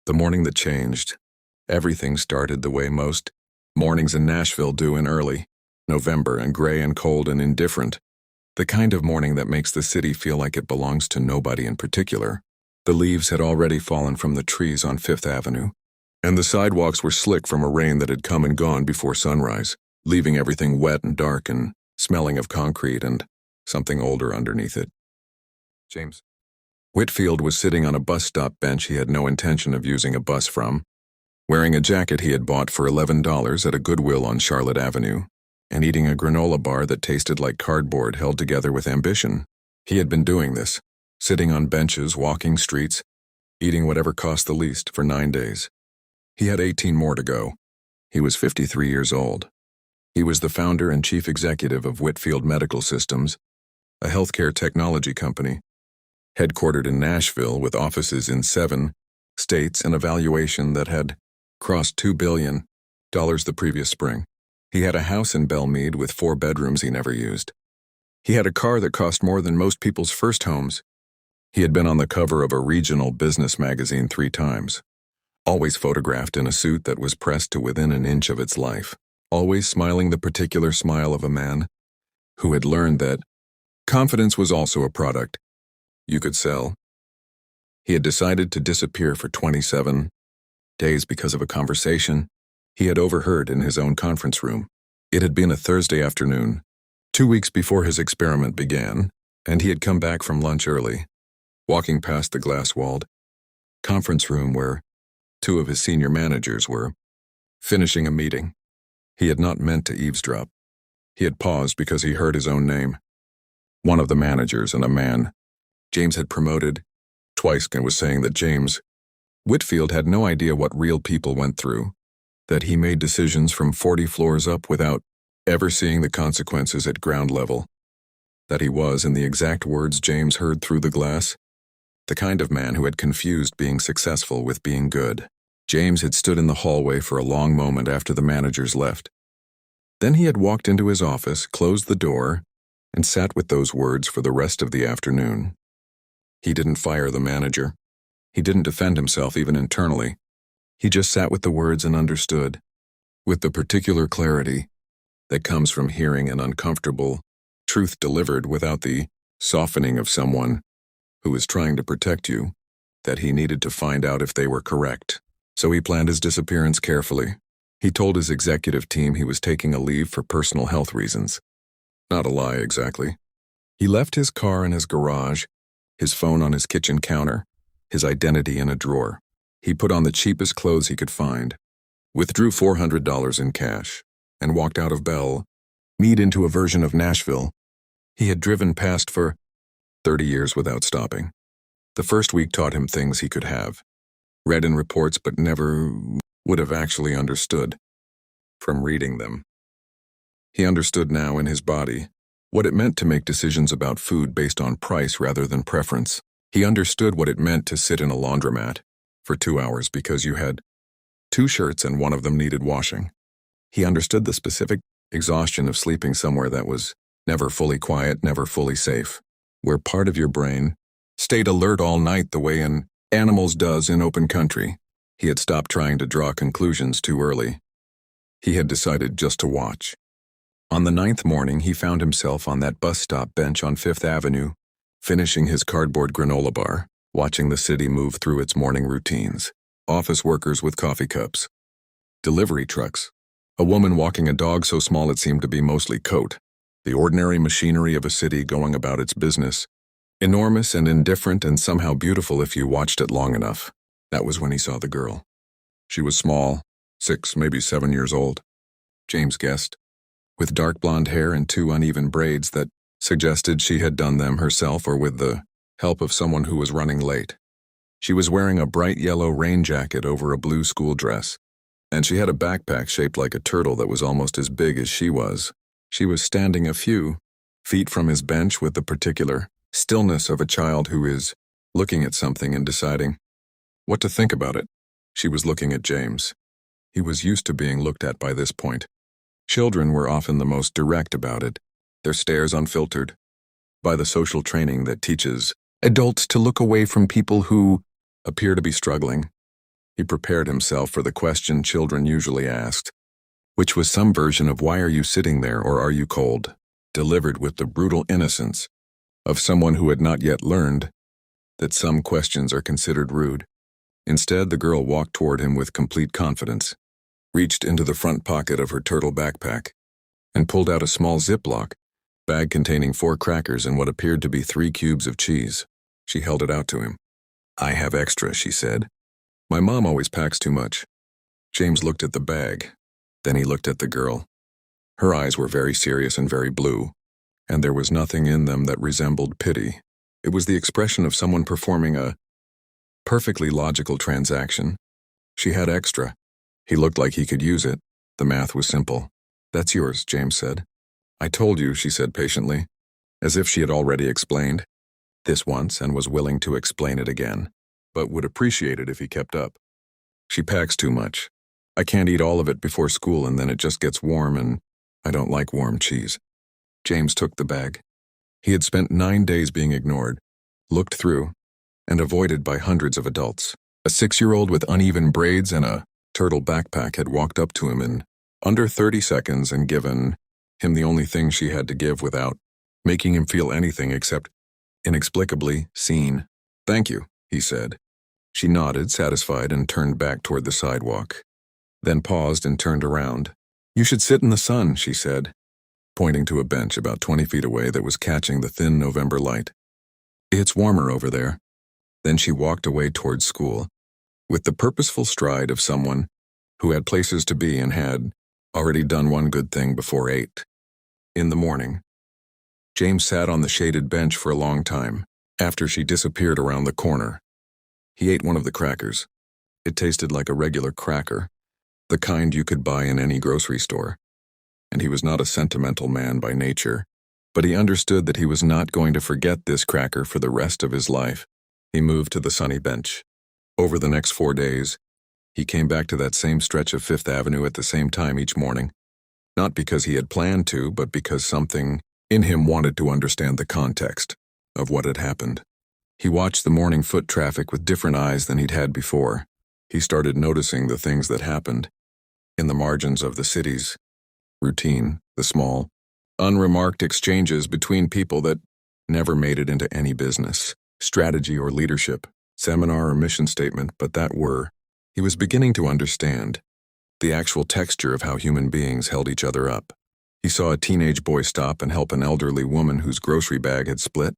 The morning that changed. Everything started the way most mornings in Nashville do in early November, and gray and cold and indifferent. The kind of morning that makes the city feel like it belongs to nobody in particular. The leaves had already fallen from the trees on Fifth Avenue, and the sidewalks were slick from a rain that had come and gone before sunrise, leaving everything wet and dark and smelling of concrete and something older underneath it. James. Whitfield was sitting on a bus stop bench he had no intention of using a bus from, wearing a jacket he had bought for $11 at a Goodwill on Charlotte Avenue, and eating a granola bar that tasted like cardboard held together with ambition. He had been doing this, sitting on benches, walking streets, eating whatever cost the least for 9 days. He had 18 more to go. He was 53 years old. He was the founder and chief executive of Whitfield Medical Systems, a healthcare technology company, headquartered in Nashville with offices in 7 states and a valuation that had crossed $2 billion the previous spring. He had a house in Belmead with 4 bedrooms he never used. He had a car that cost more than most people's first homes. He had been on the cover of a regional business magazine 3 times, always photographed in a suit that was pressed to within an inch of its life, always smiling the particular smile of a man who had learned that confidence was also a product you could sell. He had decided to disappear for 27 days because of a conversation he had overheard in his own conference room. It had been a Thursday afternoon, 2 weeks before his experiment began, and he had come back from lunch early, walking past the glass-walled conference room where 2 of his senior managers were finishing a meeting. He had not meant to eavesdrop. He had paused because he heard his own name. One of the managers, and a man James had promoted twice, and was saying that James Whitfield had no idea what real people went through, that he made decisions from 40 floors up without ever seeing the consequences at ground level, that he was, in the exact words James heard through the glass, the kind of man who had confused being successful with being good. James had stood in the hallway for a long moment after the managers left. Then he had walked into his office, closed the door, and sat with those words for the rest of the afternoon. He didn't fire the manager. He didn't defend himself even internally. He just sat with the words and understood, with the particular clarity that comes from hearing an uncomfortable truth delivered without the softening of someone who is trying to protect you, that he needed to find out if they were correct. So he planned his disappearance carefully. He told his executive team he was taking a leave for personal health reasons. Not a lie, exactly. He left his car in his garage, his phone on his kitchen counter, his identity in a drawer. He put on the cheapest clothes he could find, withdrew $400 in cash, and walked out of Belmead into a version of Nashville he had driven past for 30 years without stopping. The first week taught him things he could have read in reports but never would have actually understood from reading them. He understood now in his body what it meant to make decisions about food based on price rather than preference. He understood what it meant to sit in a laundromat for 2 hours because you had 2 shirts and one of them needed washing. He understood the specific exhaustion of sleeping somewhere that was never fully quiet, never fully safe, where part of your brain stayed alert all night the way an animal's does in open country. He had stopped trying to draw conclusions too early. He had decided just to watch. On the 9th morning, he found himself on that bus stop bench on Fifth Avenue, finishing his cardboard granola bar, watching the city move through its morning routines. Office workers with coffee cups, delivery trucks, a woman walking a dog so small it seemed to be mostly coat, the ordinary machinery of a city going about its business, enormous and indifferent and somehow beautiful if you watched it long enough. That was when he saw the girl. She was small, 6, maybe 7 years old, James guessed, with dark blonde hair and 2 uneven braids that suggested she had done them herself or with the help of someone who was running late. She was wearing a bright yellow rain jacket over a blue school dress, and she had a backpack shaped like a turtle that was almost as big as she was. She was standing a few feet from his bench with the particular stillness of a child who is looking at something and deciding what to think about it. She was looking at James. He was used to being looked at by this point. Children were often the most direct about it, their stares unfiltered by the social training that teaches adults to look away from people who appear to be struggling. He prepared himself for the question children usually asked, which was some version of "Why are you sitting there, or are you cold?" delivered with the brutal innocence of someone who had not yet learned that some questions are considered rude. Instead, the girl walked toward him with complete confidence, reached into the front pocket of her turtle backpack, and pulled out a small Ziploc bag containing 4 crackers and what appeared to be 3 cubes of cheese. She held it out to him. "I have extra," she said. "My mom always packs too much." James looked at the bag. Then he looked at the girl. Her eyes were very serious and very blue, and there was nothing in them that resembled pity. It was the expression of someone performing a perfectly logical transaction. She had extra. He looked like he could use it. The math was simple. "That's yours," James said. "I told you," she said patiently, as if she had already explained this once and was willing to explain it again, but would appreciate it if he kept up. "She packs too much. I can't eat all of it before school, and then it just gets warm, and I don't like warm cheese." James took the bag. He had spent 9 days being ignored, looked through, and avoided by hundreds of adults. A 6-year-old with uneven braids and a turtle backpack had walked up to him in under 30 seconds and given him the only thing she had to give without making him feel anything except inexplicably seen. "Thank you," he said. She nodded, satisfied, and turned back toward the sidewalk, then paused and turned around. "You should sit in the sun," she said, pointing to a bench about 20 feet away that was catching the thin November light. "It's warmer over there." Then she walked away towards school, with the purposeful stride of someone who had places to be and had already done one good thing before 8. In the morning, James sat on the shaded bench for a long time after she disappeared around the corner. He ate one of the crackers. It tasted like a regular cracker, the kind you could buy in any grocery store. And he was not a sentimental man by nature, but he understood that he was not going to forget this cracker for the rest of his life. He moved to the sunny bench. Over the next 4 days, he came back to that same stretch of Fifth Avenue at the same time each morning, not because he had planned to, but because something in him wanted to understand the context of what had happened. He watched the morning foot traffic with different eyes than he'd had before. He started noticing the things that happened in the margins of the city's routine, the small, unremarked exchanges between people that never made it into any business, strategy or leadership, seminar or mission statement, but that were. He was beginning to understand the actual texture of how human beings held each other up. He saw a teenage boy stop and help an elderly woman whose grocery bag had split,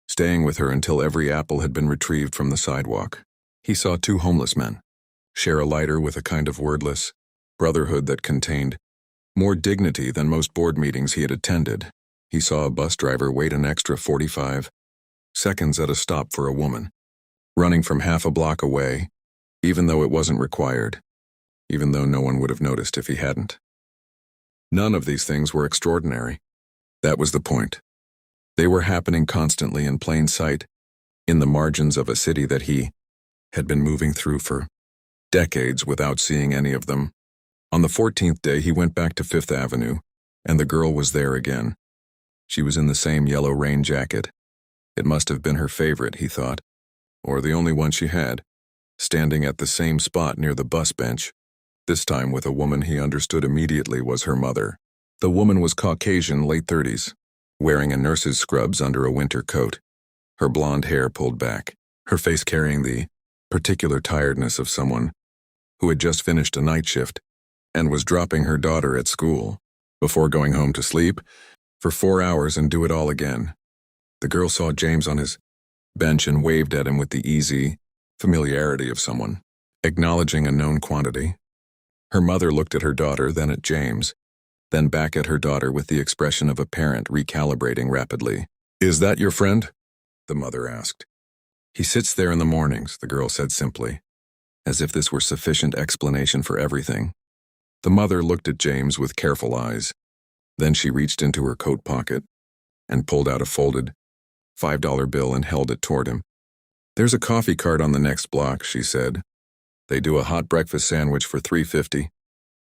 staying with her until every apple had been retrieved from the sidewalk. He saw 2 homeless men share a lighter with a kind of wordless brotherhood that contained more dignity than most board meetings he had attended. He saw a bus driver wait an extra 45 seconds at a stop for a woman, running from half a block away, even though it wasn't required, even though no one would have noticed if he hadn't. None of these things were extraordinary. That was the point. They were happening constantly in plain sight, in the margins of a city that he had been moving through for decades without seeing any of them. On the 14th day, he went back to Fifth Avenue, and the girl was there again. She was in the same yellow rain jacket. It must have been her favorite, he thought, or the only one she had, standing at the same spot near the bus bench, this time with a woman he understood immediately was her mother. The woman was Caucasian, late 30s, wearing a nurse's scrubs under a winter coat, her blonde hair pulled back, her face carrying the particular tiredness of someone who had just finished a night shift and was dropping her daughter at school before going home to sleep for 4 hours and do it all again. The girl saw James on his bench and waved at him with the easy familiarity of someone acknowledging a known quantity. Her mother looked at her daughter, then at James, then back at her daughter with the expression of a parent recalibrating rapidly. "Is that your friend?" the mother asked. "He sits there in the mornings," the girl said simply, as if this were sufficient explanation for everything. The mother looked at James with careful eyes. Then she reached into her coat pocket and pulled out a folded $5 bill and held it toward him. "There's a coffee cart on the next block," she said. "They do a hot breakfast sandwich for $3.50.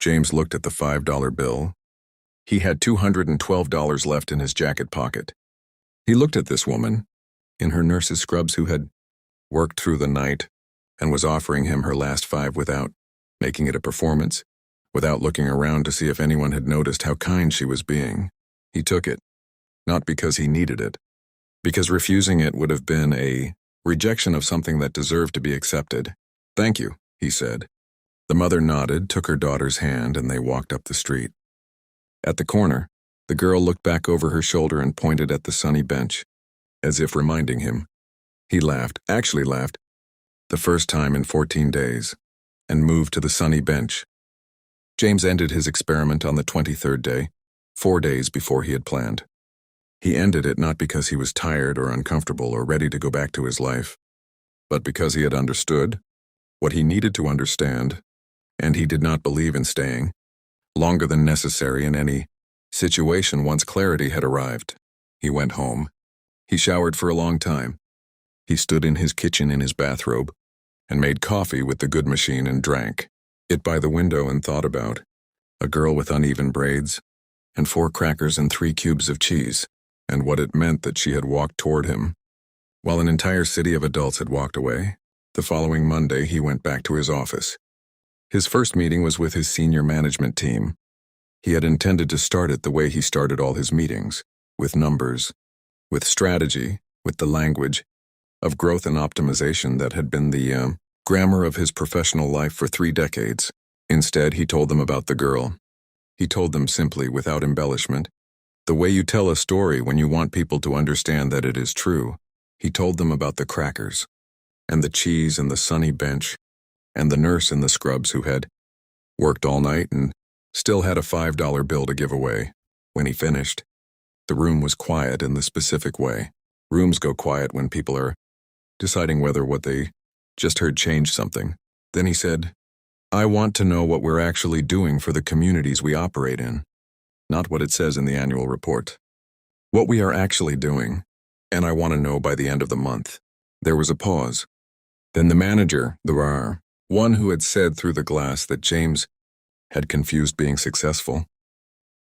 James looked at the $5 bill. He had $212 left in his jacket pocket. He looked at this woman, in her nurse's scrubs, who had worked through the night, and was offering him her last 5 without making it a performance, without looking around to see if anyone had noticed how kind she was being. He took it, not because he needed it, because refusing it would have been a rejection of something that deserved to be accepted. "Thank you," he said. The mother nodded, took her daughter's hand, and they walked up the street. At the corner, the girl looked back over her shoulder and pointed at the sunny bench, as if reminding him. He laughed, actually laughed, the first time in 14 days, and moved to the sunny bench. James ended his experiment on the 23rd day, 4 days before he had planned. He ended it not because he was tired or uncomfortable or ready to go back to his life, but because he had understood what he needed to understand, and he did not believe in staying longer than necessary in any situation once clarity had arrived. He went home. He showered for a long time. He stood in his kitchen in his bathrobe and made coffee with the good machine and drank it by the window and thought about a girl with uneven braids and 4 crackers and 3 cubes of cheese, and what it meant that she had walked toward him, while an entire city of adults had walked away. The following Monday, he went back to his office. His first meeting was with his senior management team. He had intended to start it the way he started all his meetings, with numbers, with strategy, with the language of growth and optimization that had been the grammar of his professional life for 3 decades. Instead, he told them about the girl. He told them simply, without embellishment, the way you tell a story when you want people to understand that it is true. He told them about the crackers, and the cheese and the sunny bench, and the nurse in the scrubs who had worked all night and still had a $5 bill to give away. When he finished, the room was quiet in the specific way. Rooms go quiet when people are deciding whether what they just heard changed something. Then he said, "I want to know what we're actually doing for the communities we operate in, not what it says in the annual report. What we are actually doing, and I want to know by the end of the month." There was a pause. Then the manager, the one who had said through the glass that James had confused being successful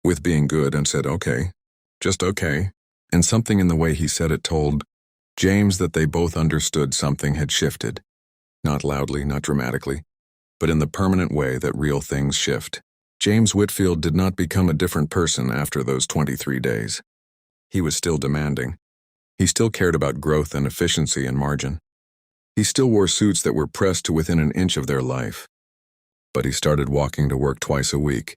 with being good, and said, "Okay, just okay," and something in the way he said it told James that they both understood something had shifted, not loudly, not dramatically, but in the permanent way that real things shift. James Whitfield did not become a different person after those 23 days. He was still demanding. He still cared about growth and efficiency and margin. He still wore suits that were pressed to within an inch of their life. But he started walking to work twice a week,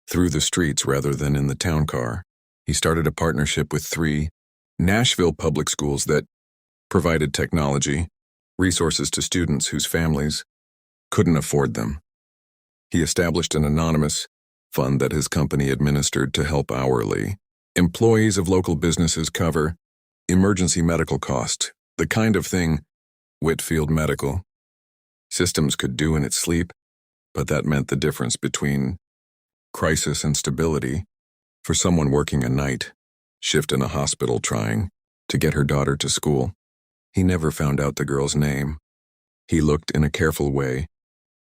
through the streets rather than in the town car. He started a partnership with 3 Nashville public schools that provided technology, resources to students whose families couldn't afford them. He established an anonymous fund that his company administered to help hourly employees of local businesses cover emergency medical costs, the kind of thing Whitfield Medical Systems could do in its sleep, but that meant the difference between crisis and stability for someone working a night shift in a hospital trying to get her daughter to school. He never found out the girl's name. He looked in a careful way,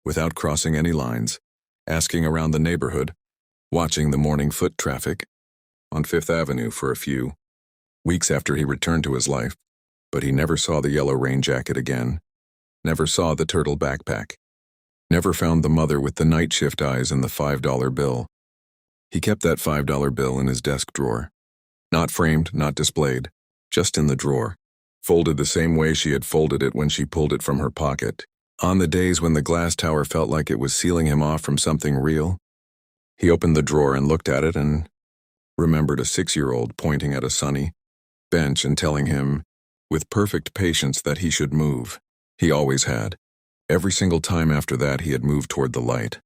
without crossing any lines, asking around the neighborhood, watching the morning foot traffic on 5th Avenue for a few weeks after he returned to his life, but he never saw the yellow rain jacket again, never saw the turtle backpack, never found the mother with the night shift eyes and the $5 bill. He kept that $5 bill in his desk drawer, not framed, not displayed, just in the drawer, folded the same way she had folded it when she pulled it from her pocket. On the days when the glass tower felt like it was sealing him off from something real, he opened the drawer and looked at it and remembered a 6-year-old pointing at a sunny bench and telling him, with perfect patience, that he should move. He always had. Every single time after that he had moved toward the light.